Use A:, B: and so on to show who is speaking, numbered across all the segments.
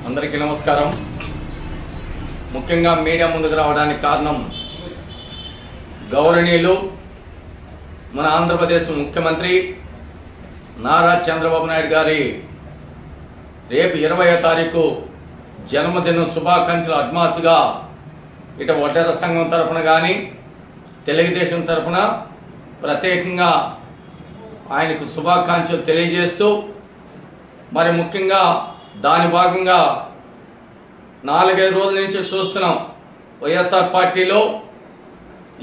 A: అందరికీ నమస్కారం. ముఖ్యంగా మీడియా ముందుకు రావడానికి కారణం గౌరవనీయులు మన ఆంధ్రప్రదేశ్ ముఖ్యమంత్రి నారా చంద్రబాబు నాయుడు గారి రేపు 20వ తారీఖు జన్మదినం శుభాకాంక్షలు అడ్వాన్స్గా ఇటు వడ్డెర సంఘం తరఫున కానీ తెలుగుదేశం తరఫున ప్రత్యేకంగా ఆయనకు శుభాకాంక్షలు తెలియజేస్తూ మరి ముఖ్యంగా దాని భాగంగా 4-5 రోజుల నుంచి చూస్తున్నాం వైఎస్ఆర్ పార్టీలో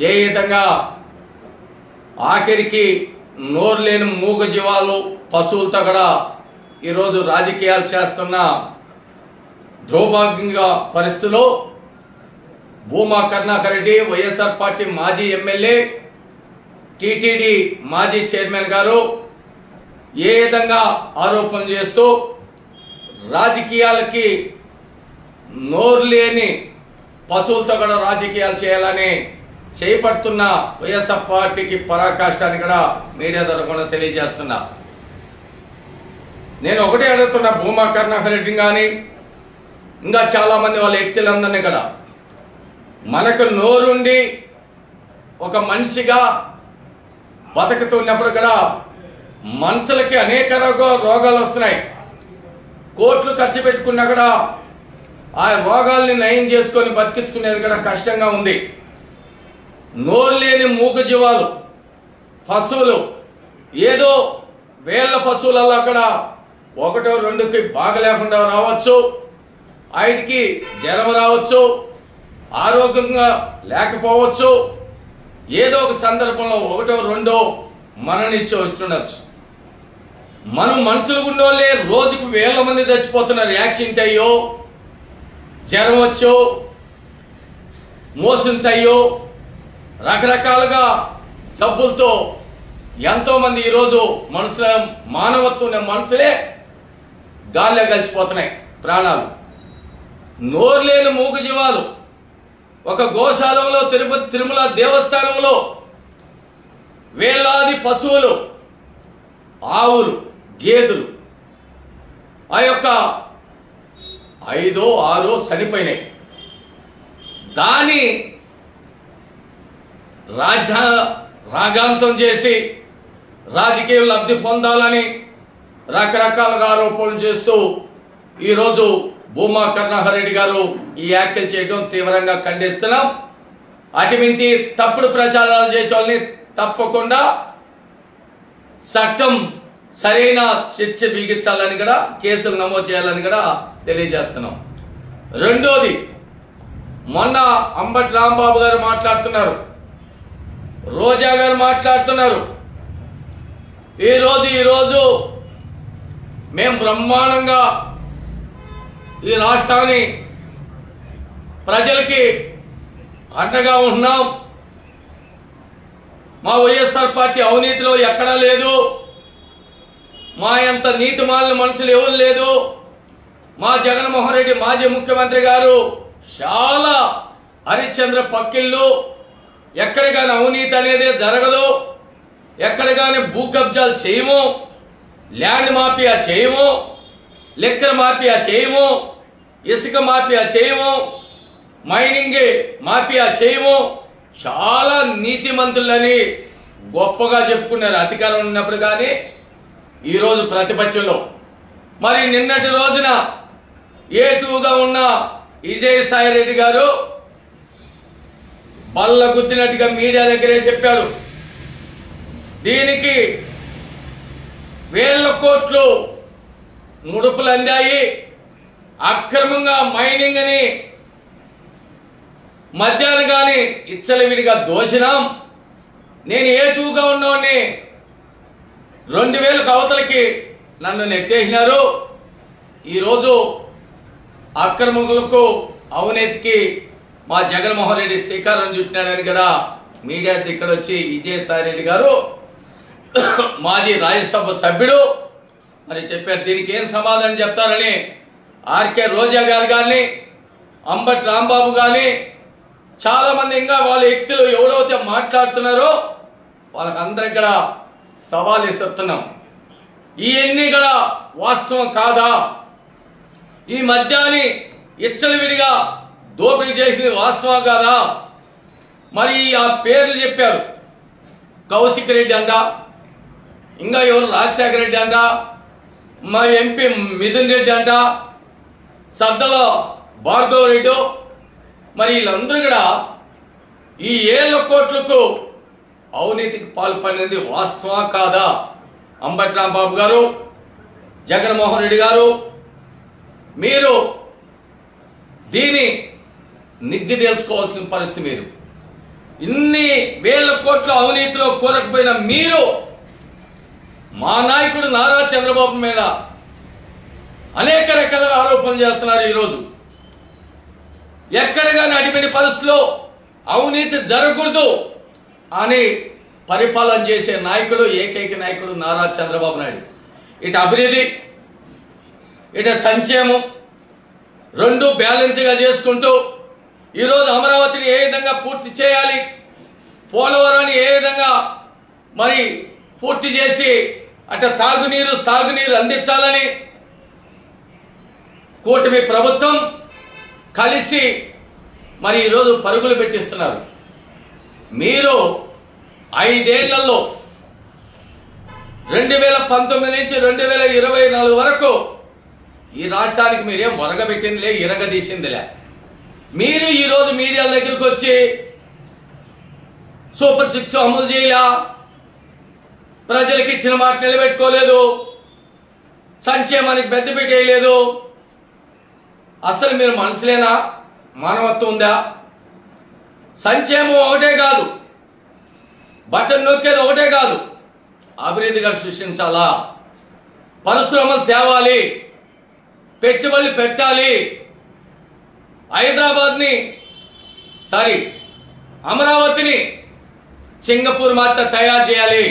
A: ఏ విధంగా ఆఖరికి నోరు లేని మూగజీవాలు పశువులతో కూడా ఈరోజు రాజకీయాలు చేస్తున్న దౌర్భాగ్యంగా పరిస్థితిలో భూమా కరుణాకర్ రెడ్డి వైఎస్ఆర్ పార్టీ మాజీ ఎమ్మెల్యే టీటీడీ మాజీ చైర్మన్ గారు ఏ విధంగా ఆరోపణలు చేస్తూ రాజకీయాలకి నోరు లేని పశువులతో కూడా రాజకీయాలు చేయాలని చేపడుతున్న వైఎస్ఆర్ పార్టీకి పరాకాష్టాన్ని కూడా మీడియా ద్వారా కూడా తెలియజేస్తున్నా. నేను ఒకటే అడుగుతున్నా, భూమా కరుణాకర్ రెడ్డి కానీ ఇంకా చాలా మంది వాళ్ళ వ్యక్తులందరినీ కూడా మనకు నోరుండి ఒక మనిషిగా బతుకుతున్నప్పుడు కూడా మనుషులకి అనేక రోగాలు వస్తున్నాయి. కోట్లు ఖర్చు పెట్టుకున్నా కూడా ఆ రోగాల్ని నయం చేసుకొని బతికించుకునేది కూడా కష్టంగా ఉంది. నోరు లేని మూగజీవాలు పశువులు ఏదో వేళ్ల పశువులలో కూడా 1-2కి బాగలేకుండా రావచ్చు, వాటికి జ్వరం రావచ్చు, ఆరోగ్యంగా లేకపోవచ్చు, ఏదో ఒక సందర్భంలో 1-2 మరణించి వచ్చుండొచ్చు. మనం మనుషులు గుండోళ్ళే రోజుకు వేల మంది చచ్చిపోతున్నారు. యాక్సిడెంట్ అయ్యో, జ్వరం వచ్చో, మోషన్స్ అయ్యో, రకరకాలుగా జబ్బులతో ఎంతో మంది ఈరోజు మనుషుల మానవత్వం మనుషులే గాల్లో కలిసిపోతున్నాయి ప్రాణాలు. నోరు లేని మూగజీవాలు ఒక గోశాలలో తిరుమల దేవస్థానంలో వేలాది పశువులు, ఆవులు, గేదెలు ఆ యొక్క 5-6 చనిపోయినాయి. దాని రాగాంతం చేసి రాజకీయ లబ్ధి పొందాలని రకరకాలుగా ఆరోపణలు చేస్తూ ఈరోజు భూమా కరుణాకర్ రెడ్డి గారు ఈ వ్యాఖ్యలు చేయడం తీవ్రంగా ఖండిస్తున్నాం. అటువంటి తప్పుడు ప్రచారాలు చేసే వాళ్ళని తప్పకుండా చట్టం సరైన శిక్ష బిగించాలని కూడా, కేసులు నమోదు చేయాలని కూడా తెలియజేస్తున్నాం. రెండోది, మొన్న అంబటి రాంబాబు గారు మాట్లాడుతున్నారు, రోజా గారు మాట్లాడుతున్నారు. ఈరోజు మేము బ్రహ్మాండంగా ఈ రాష్ట్రాన్ని ప్రజలకి అండగా ఉంటున్నాం, మా వైఎస్ఆర్ పార్టీ అవినీతిలో ఎక్కడా లేదు, మా ఎంత నీతిమాలిన మనుషులు ఎవరు లేదు, మా జగన్మోహన్ రెడ్డి మాజీ ముఖ్యమంత్రి గారు చాలా హరిశ్చంద్ర పక్కిళ్ళు, ఎక్కడ కానీ అవినీతి అనేది జరగదు, ఎక్కడ కానీ భూ కబ్జాలు చేయము, ల్యాండ్ మాఫియా చేయము, లిక్కర్ మాఫియా చేయము, ఇసుక మాఫియా చేయము, మైనింగ్ మాఫియా చేయము, చాలా నీతిమంతులని గొప్పగా చెప్పుకున్నారు అధికారం ఉన్నప్పుడు. కానీ ఈరోజు ప్రతిపక్షంలో మరి నిన్నటి రోజున A2గా ఉన్న విజయసాయి రెడ్డి గారు బల్ల గుద్దినట్టుగా మీడియా దగ్గరే చెప్పాడు, దీనికి వేల కోట్లు ముడుపులు అందాయి, అక్రమంగా మైనింగ్ అని మద్యాన్ని కానీ ఇచ్చలవిడిగా దోషినాం, నేను A2గా ఉన్నవాడిని 2000 అవతలకి నన్ను నెట్టేసినారు, ఈరోజు అక్రమకులకు అవినీతికి మా జగన్మోహన్ రెడ్డి శ్రీకారం చుట్టినాడని కూడా మీడియా ఇక్కడ వచ్చి విజయసాయి రెడ్డి గారు మాజీ రాజ్యసభ సభ్యుడు మరి చెప్పారు. దీనికి ఏం సమాధానం చెప్తారని ఆర్కే రోజా గారు కానీ అంబటి రాంబాబు కానీ చాలా మంది ఇంకా వాళ్ళ వ్యక్తులు ఎవరైతే మాట్లాడుతున్నారో వాళ్ళకందరికి కూడా సవాల్ ఇస్తున్నాం. ఇవన్నీ కూడా వాస్తవం కాదా? ఈ మద్యాన్ని ఇచ్చలవిడిగా దోపిడీ చేసింది వాస్తవం కాదా? మరి ఆ పేర్లు చెప్పారు. కౌశిక్ రెడ్డి అంట, ఇంకా ఎవరు రాజశేఖర రెడ్డి అంట, మా ఎంపీ మిథున్ రెడ్డి అంట, సద్దల భార్గవ రెడ్డి. మరి వీళ్ళందరూ కూడా ఈ 7 కోట్లకు అవినీతికి పాల్పడినది వాస్తవం కాదా? అంబటి రాంబాబు గారు, జగన్మోహన్ రెడ్డి గారు, మీరు దీని నిగ్గు తేల్చుకోవాల్సిన పరిస్థితి. మీరు ఇన్ని 1000 కోట్ల అవినీతిలో కూరకపోయిన మీరు మా నాయకుడు నారా చంద్రబాబు మీద అనేక రకాల ఆరోపణలు చేస్తున్నారు. ఈరోజు ఎక్కడగానే అటువంటి పరిస్థితిలో అవినీతి జరగకూడదు అని పరిపాలన చేసే నాయకుడు, ఏకైక నాయకుడు నారా చంద్రబాబు నాయుడు. ఇటు అభివృద్ధి, ఇటు సంక్షేమం రెండు బ్యాలెన్స్గా చేసుకుంటూ ఈరోజు అమరావతిని ఏ విధంగా పూర్తి చేయాలి, పోలవరాన్ని ఏ విధంగా మరి పూర్తి చేసి అటు తాగునీరు సాగునీరు అందించాలని కూటమి ప్రభుత్వం కలిసి మరి ఈరోజు పరుగులు పెట్టిస్తున్నారు. మీరు 5 ఏళ్లలో 2019 నుంచి 2024 వరకు ఈ రాష్ట్రానికి మీరేం ఒరగబెట్టిందిలే, ఇరగదీసిందిలే. మీరు ఈరోజు మీడియా దగ్గరికి వచ్చి సూపర్ 6 అమలు చేయలే, ప్రజలకు ఇచ్చిన మాట నిలబెట్టుకోలేదు, సంక్షేమానికి పెద్దపీట వేయలేదు. అసలు మీరు మనుషులేనా? మానవత్వం ఉందా? సంక్షేమం ఒకటే కాదు, బటన్ నొక్కేది ఒకటే కాదు, అభివృద్ధిగా సృష్టించాలా, పరిశ్రమలు తేవాలి, పెట్టుబడులు పెట్టాలి, హైదరాబాద్ని అమరావతిని సింగపూర్ మాత్రం తయారు చేయాలి.